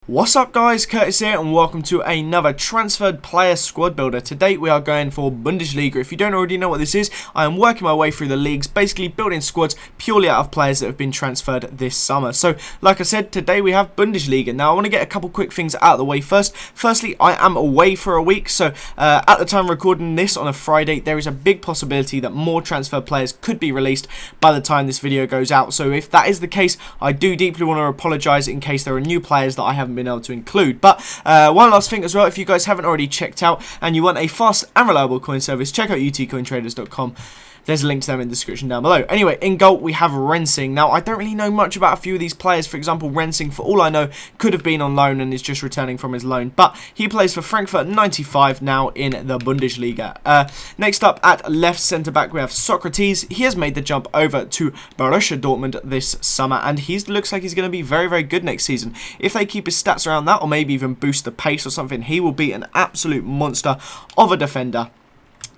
What's up guys, Curtis here and welcome to another transferred player squad builder. Today we are going for Bundesliga. If you don't already know what this is, I am working my way through the leagues, basically building squads purely out of players that have been transferred this summer. So like I said, today we have Bundesliga. Now I want to get a couple quick things out of the way first. Firstly, I am away for a week, so at the time of recording this on a Friday, there is a big possibility that more transfer players could be released by the time this video goes out. So if that is the case, I do deeply want to apologise in case there are new players that I haven't been able to include. But one last thing as well, if you guys haven't already checked out and you want a fast and reliable coin service, check out utcointraders.com. There's a link to them in the description down below. Anyway, in goal, we have Rensing. Now, I don't really know much about a few of these players. For example, Rensing, for all I know, could have been on loan and is just returning from his loan. But he plays for Frankfurt 95 now in the Bundesliga. Next up, at left centre-back, we have Socrates. He has made the jump over to Borussia Dortmund this summer. And he looks like he's going to be very, very good next season. If they keep his stats around that, or maybe even boost the pace or something, he will be an absolute monster of a defender.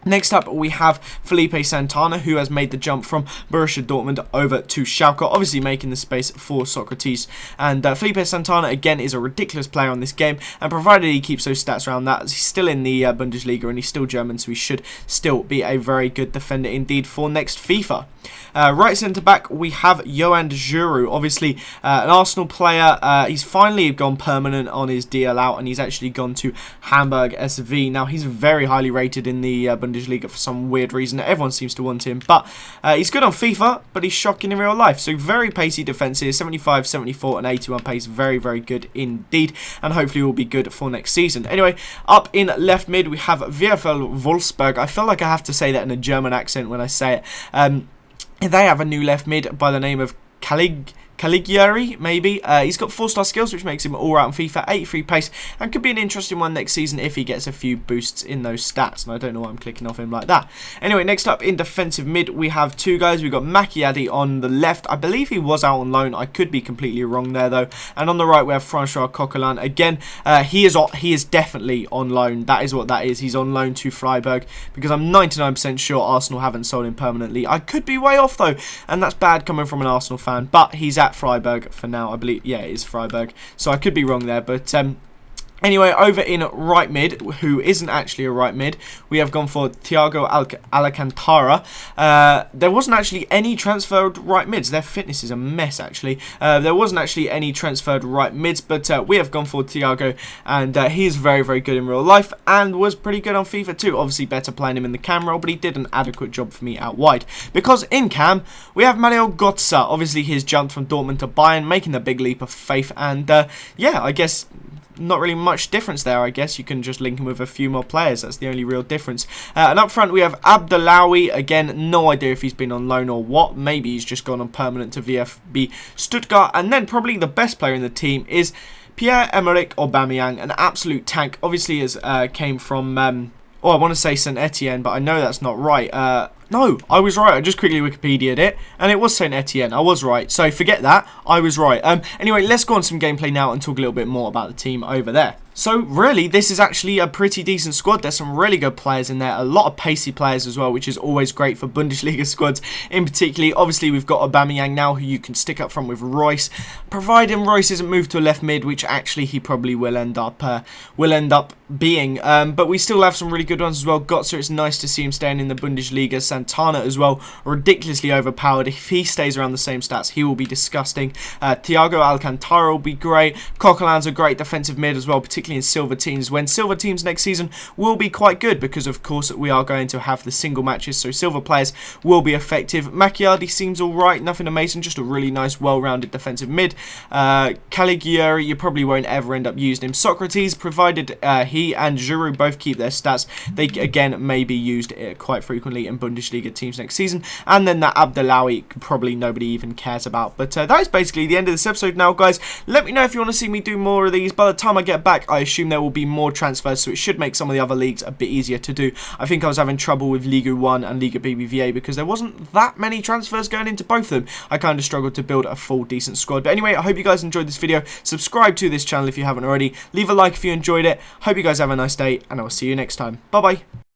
Next up, we have Felipe Santana, who has made the jump from Borussia Dortmund over to Schalke, obviously making the space for Socrates. And Felipe Santana, again, is a ridiculous player on this game, and provided he keeps those stats around that, he's still in the Bundesliga and he's still German, so he should still be a very good defender indeed for next FIFA. Right centre-back, we have Johan Giroud, obviously an Arsenal player. He's finally gone permanent on his deal out, and he's actually gone to Hamburg SV. Now, he's very highly rated in the Bundesliga for some weird reason. Everyone seems to want him, but he's good on FIFA, but he's shocking in real life. So very pacey defence here, 75, 74 and 81 pace. Very, very good indeed, and hopefully will be good for next season. Anyway, up in left mid, we have VfL Wolfsburg. I feel like I have to say that in a German accent when I say it. They have a new left mid by the name of Caligiuri, maybe. He's got 4-star skills, which makes him all-round FIFA, 83 pace, and could be an interesting one next season if he gets a few boosts in those stats. And I don't know why I'm clicking off him like that. Anyway, next up in defensive mid, we have two guys. We've got Macchiadi on the left. I believe he was out on loan. I could be completely wrong there, though. And on the right, we have Francois Coquelin. Again, he is definitely on loan. That is what that is. He's on loan to Freiburg, because I'm 99% sure Arsenal haven't sold him permanently. I could be way off, though, and that's bad coming from an Arsenal fan, but he's at Freiburg for now, I believe. Yeah, it is Freiburg, so I could be wrong there, but anyway, over in right mid, who isn't actually a right mid, we have gone for Thiago Alcantara. There wasn't actually any transferred right mids. Their fitness is a mess, actually. There wasn't actually any transferred right mids, but we have gone for Thiago, and he is very, very good in real life, and was pretty good on FIFA too. Obviously, better playing him in the cam role, but he did an adequate job for me out wide. Because in cam, we have Mario Götze. Obviously, he's jumped from Dortmund to Bayern, making the big leap of faith, and yeah, I guess not really much difference there. I guess you can just link him with a few more players. That's the only real difference. And up front, we have Abdellaoui. Again, no idea if he's been on loan or what. Maybe he's just gone on permanent to VfB Stuttgart. And then probably the best player in the team is Pierre-Emerick Aubameyang, an absolute tank. Obviously, has came from I want to say St Etienne, but I know that's not right. No, I was right. I just quickly Wikipedia'd it, and it was St Etienne. I was right. So forget that. I was right. Anyway, let's go on some gameplay now and talk a little bit more about the team over there. So really, this is actually a pretty decent squad. There's some really good players in there. A lot of pacey players as well, which is always great for Bundesliga squads. In particular, obviously, we've got Aubameyang now, who you can stick up front with Royce. Providing Royce isn't moved to a left mid, which actually he probably will end up being. But we still have some really good ones as well. Götze, it's nice to see him staying in the Bundesliga. Santana as well, ridiculously overpowered. If he stays around the same stats, he will be disgusting. Thiago Alcantara will be great. Coquelin's a great defensive mid as well, particularly in silver teams, when silver teams next season will be quite good, because of course we are going to have the single matches, so silver players will be effective. Macchiadi seems alright, nothing amazing, just a really nice well-rounded defensive mid. Caligiuri, you probably won't ever end up using him. Socrates, provided he and Giroud both keep their stats, they again may be used quite frequently in Bundesliga teams next season. And then that Abdellaoui, probably nobody even cares about. But that is basically the end of this episode now, guys. Let me know if you want to see me do more of these. By the time I get back, I assume there will be more transfers, so it should make some of the other leagues a bit easier to do. I think I was having trouble with Liga 1 and Liga BBVA because there wasn't that many transfers going into both of them. I kind of struggled to build a full decent squad. But anyway, I hope you guys enjoyed this video. Subscribe to this channel if you haven't already. Leave a like if you enjoyed it. Hope you guys have a nice day, and I will see you next time. Bye-bye.